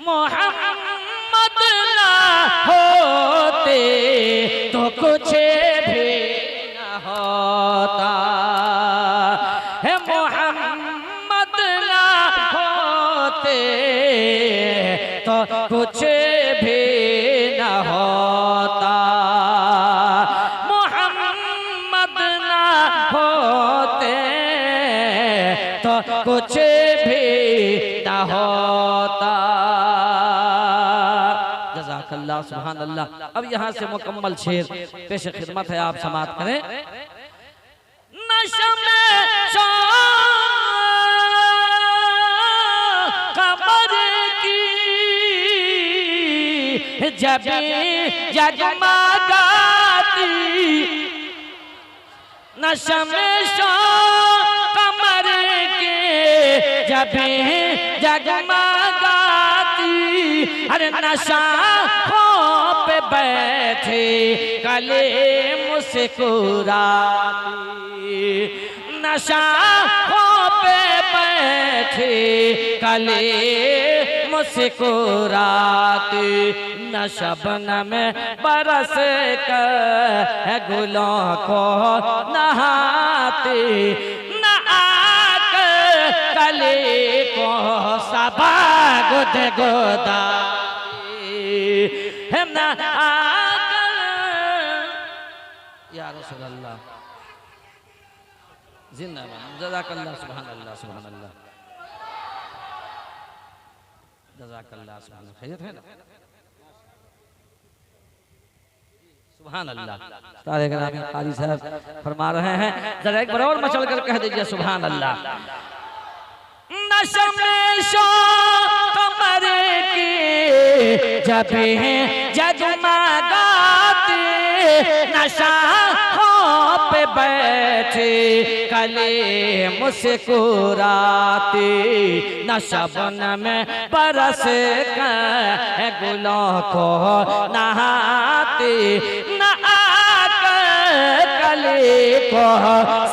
मोहम्मद ना होते तो कुछ भी न होता है। मोहम्मद ना होते तो कुछ भी न होता। मोहम्मद ना होते तो कुछ भी न होता। जज़ाकल्लाह सुभान अल्लाह। अब यहाँ से मुकम्मल शेर पेश खिदमत है, आप समाअत करें। नशा में कमर की जब जगमगाती, नशा में कमर के जब जगमगाती, अरे नशा हो पे बैठे कले मुस्कुराती, नशा हो पे बैठे कले मुस्कुराती। न शबनम में बरस कर गुलों को नहाती, न आकर कले को सबा गुद गोदाती, हम न आकर या रसूल अल्लाह जिंदाबाद। जज़ाकल्लाह सुभान अल्लाह सुभान अल्लाह जज़ाकल्लाह सुभान अल्लाह। खैरियत है ना? सुभान अल्लाह। तारे ग्रामी कारी साहब फरमा रहे हैं, जरा एक बार और मचल कर कह दीजिए सुभान अल्लाह। नशा में कमर की जब जगमगाती, नशा हो पे बैठे कले मुस्कुराती, न शबनम में बरस कर गुलों को नहाती, न आकर कले को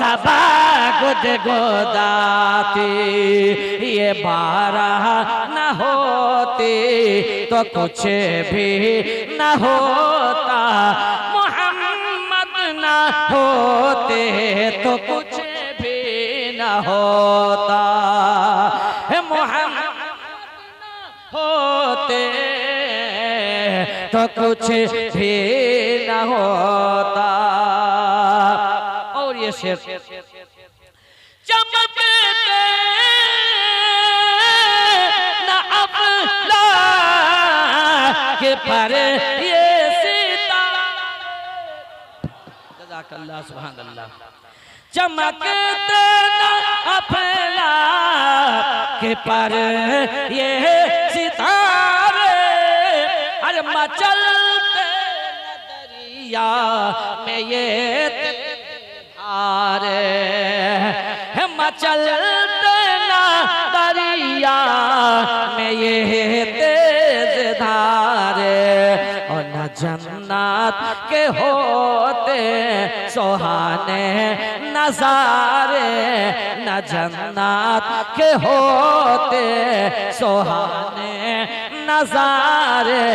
सबा गुद गोदाती। ये बारह न होते तो कुछ भी न होता, मोहम्मद न होते तो कुछ भी न होता। मोहम्मद होते तो कुछ भी न होता। और ये शेर चमकते न अफ़लाक पर ये सितारे, जज़ाकल्लाह सुभान अल्लाह। चमकते न अफ़लाक पर ये सितारे, अरे मचलते न दरिया में ये धारे, मचलते ना दरिया में ये तेज धारे। और न जन्नत के होते सुहाने नजारे, न जन्नत के होते सुहाने नजारे,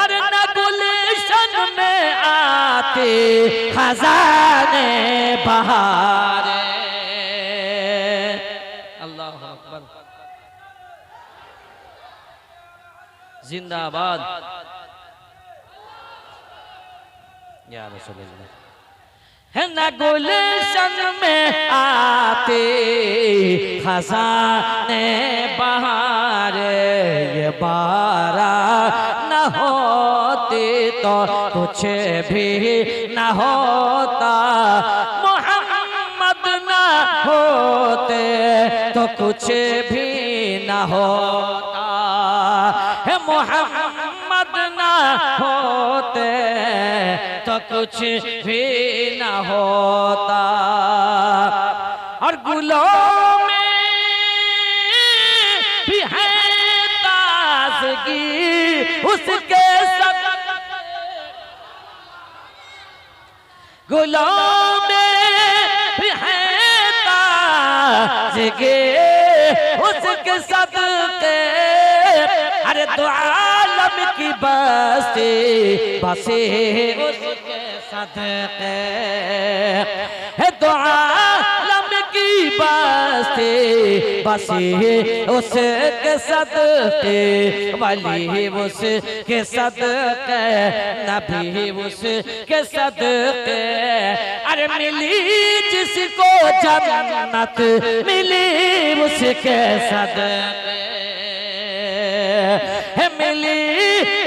अरे न गुलशन में आते खजाने बहारे। जिंदाबाद या रसूल अल्लाह। है न गुलशन में आते खजाने बहारे, ये बारह न होते तो कुछ भी न होता, मोहम्मद न होते तो कुछ भी न होता। मोहम्मद ना होते तो कुछ भी न होता। और गुलों में भी है ताज़गी उसके सदक़े, गुलों में भी है ताज़गी उसके सदक़े, अरे दो आलम की बस्ती बसे उसके सदके है, दो आलम की बस्ती बसे उसके सदके, वली उसके सदके, नबी उसके सदके। अरे मिली जिसको जन्नत मिली उसके सदके, मिली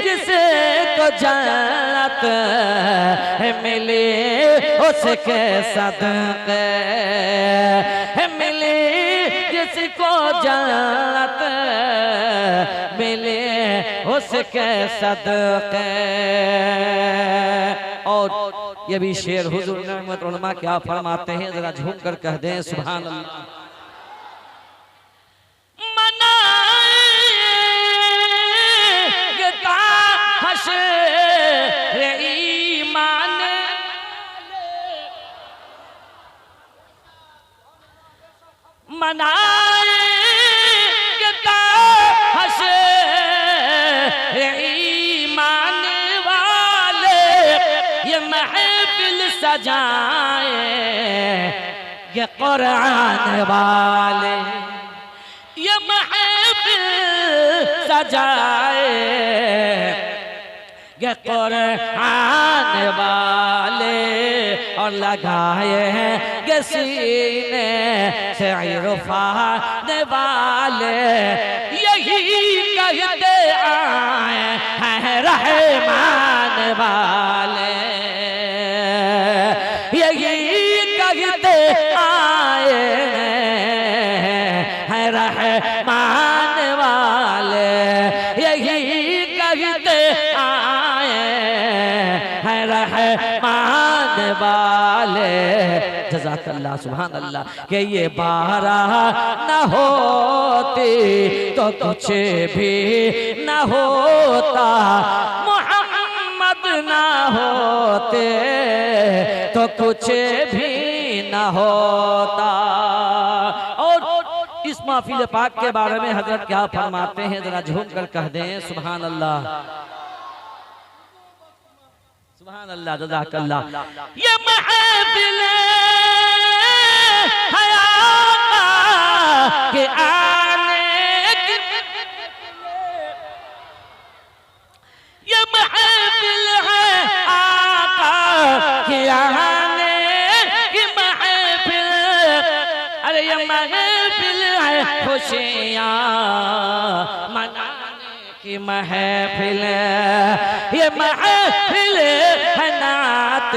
जिसको जन्नत मिली उसके सदके, मिली जिसको जन्नत मिले उसके सदके। और ये भी शेर हुजूर नेमत उलमा क्या फरमाते हैं, जरा झूम कर कह दें सुभान अल्लाह। मनाएगा हश्र ईमान वाले, ये महफिल सजाए ये कुरान वाले, ये महफिल सजाए ये कुरान वाले, और लगाए हैं ये सीने से इरफान वाले, यही कहते आए हैं रहमान वाले, यही कहते आए हैं रहमान वाले, यही कहते आए हैं रहमान वाले। जज़ाकल्लाह सुभान अल्लाह। कि ये बारह न होती तो कुछ भी न होता, मोहम्मद न होते तो कुछ भी न होता। और इस महफिल पाक के बारे में हजरत क्या फरमाते हैं, जरा झूम कर कह दें सुभान अल्लाह, सुभान अल्लाह। जज़ाकल्लाह। ये महफिल के आने की, ये महफिल है आका के आने की महफिल, अरे ये महफिल है खुशियाँ मनाने की महफिल, ये महफिल है नात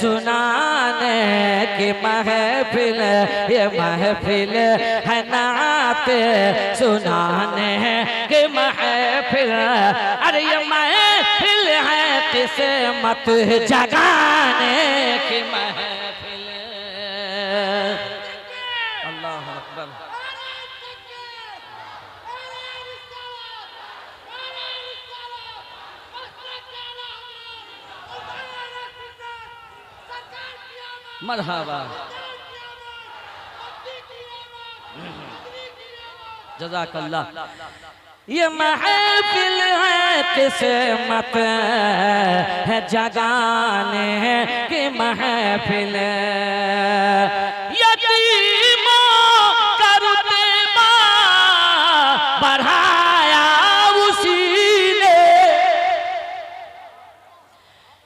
सुनाने की महफिल, ये महफिल है नात सुनाने की महफिल, अरे ये महफिल है किस्मत जगाने की महफिल। अल्लाह अकबर। मरहबा। जज़ाकल्लाह। ये महफिल है किस्मत है जगाने की महफिल, यतीमों का रुतबा बढ़ाया उसी ने,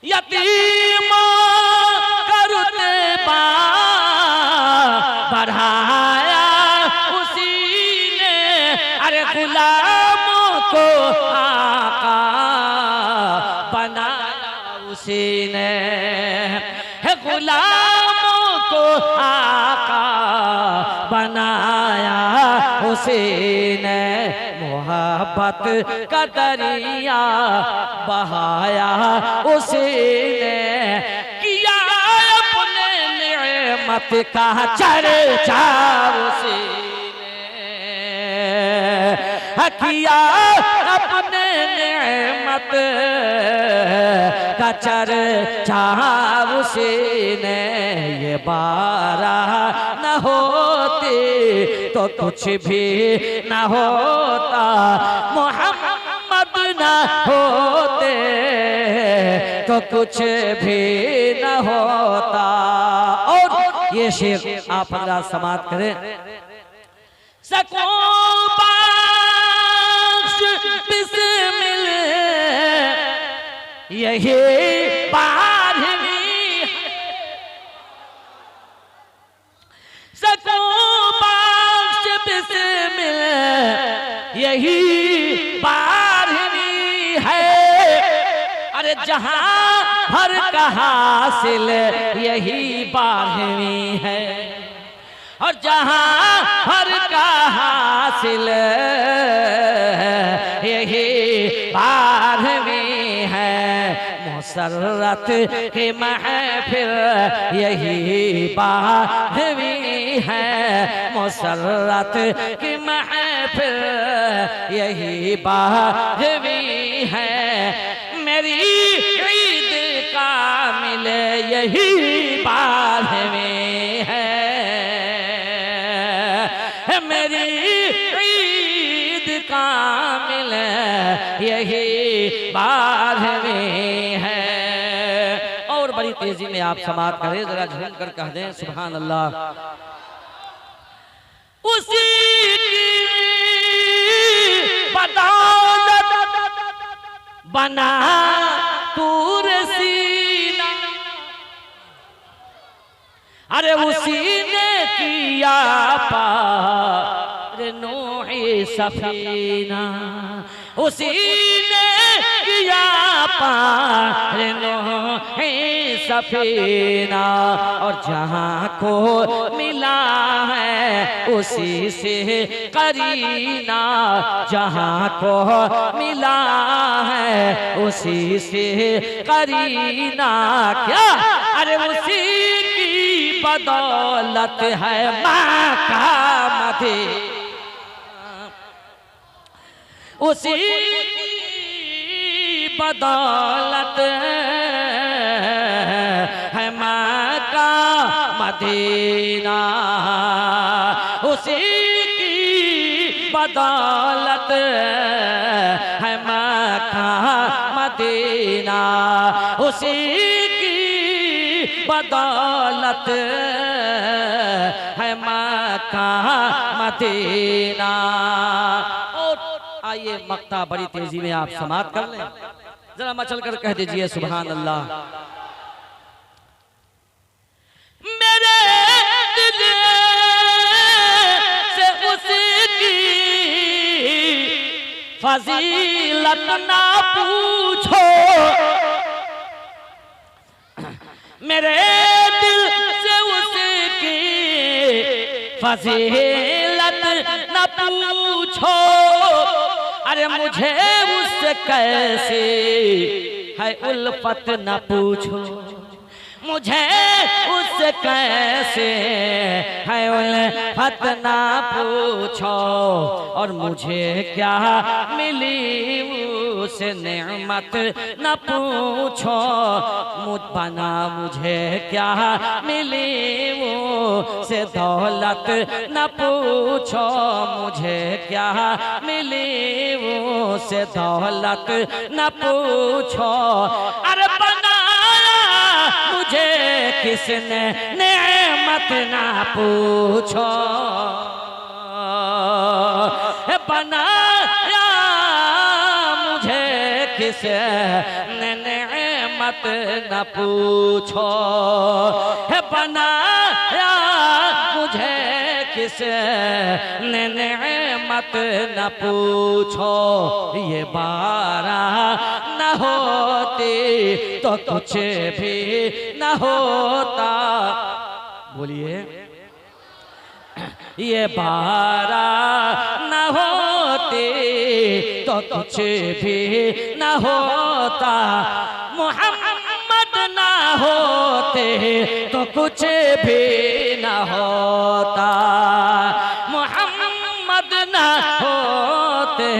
यतीमों का रुतबा बढ़ाया उसी ने, अरे गुलामों को आका बनाया उसी ने, है गुलामों को आका बनाया उसी ने, मोहब्बत का दरिया बहाया उसी ने, किया अपने नेमत का चर्चा उसी ने, किया अपने नेमत का चर्चा उसने, ये बारा न होती तो कुछ भी न होता, मोहम्मद न होते तो कुछ भी न होता। और ये शेर आप हमारा समाप्त करें। सकूं बख्श बिस्मिल यही बारहवीं, सकूं बख्श बिस्मिल यही बारहवीं है। अरे जहां हर का हासिल यही बारहवीं है, और जहां हर का हासिल यही बारहवीं है। मुसर्रत की महफिल यही बारहवीं है, मुसर्रत की महफिल यही बारहवीं है। मेरी ईद का मिले यही बारहवीं है, मेरी ईद कामिल यही बारहवीं है। और बड़ी तेजी में आप समाप्त करें, जरा झूम कर कह दें सुभान अल्लाह। उसी बदौलत बना तूर सीना, अरे उसी ने किया पार नूही सफीना, उसी ने किया पार नूही सफीना। और जहाँ को मिला है उसी से करीना, जहाँ को मिला है उसी से करीना। क्या अरे उसी बदौलत है माँ का मदीना, उसी बदौलत है माँ का मदीना, उसी की बदौलत है माँ का मदीना, उसी बदौलत है मक्का मदीना। और आइए मक्ता बड़ी तेजी में आप समाप्त कर लें, जरा मचल कर कह दीजिए सुभान अल्लाह। मेरे दिल से उसकी फजीलत ना पूछो, मेरे दिल से उसकी फजीलत न पूछो। अरे मुझे उससे कैसे है उल्फत न पूछो, मुझे उससे कैसे है उल्फत न पूछो। और मुझे क्या मिली उसे नेमत न पूछो, मुझ बना मुझे क्या मिली उसे दौलत न पूछो, मुझे क्या मिली उसे दौलत न पूछो। अरे बनाया मुझे किसने नेमत ना पूछो, बनाया मुझे किसने नेमत न पूछो, बनाया मुझे किसने नेमत न पूछो। ये बारा न होती तो कुछ भी न होता, बोलिए ये बारा न होती तो कुछ भी न होता, मोहम्मद न होते तो कुछ भी न होता, मोहम्मद न होते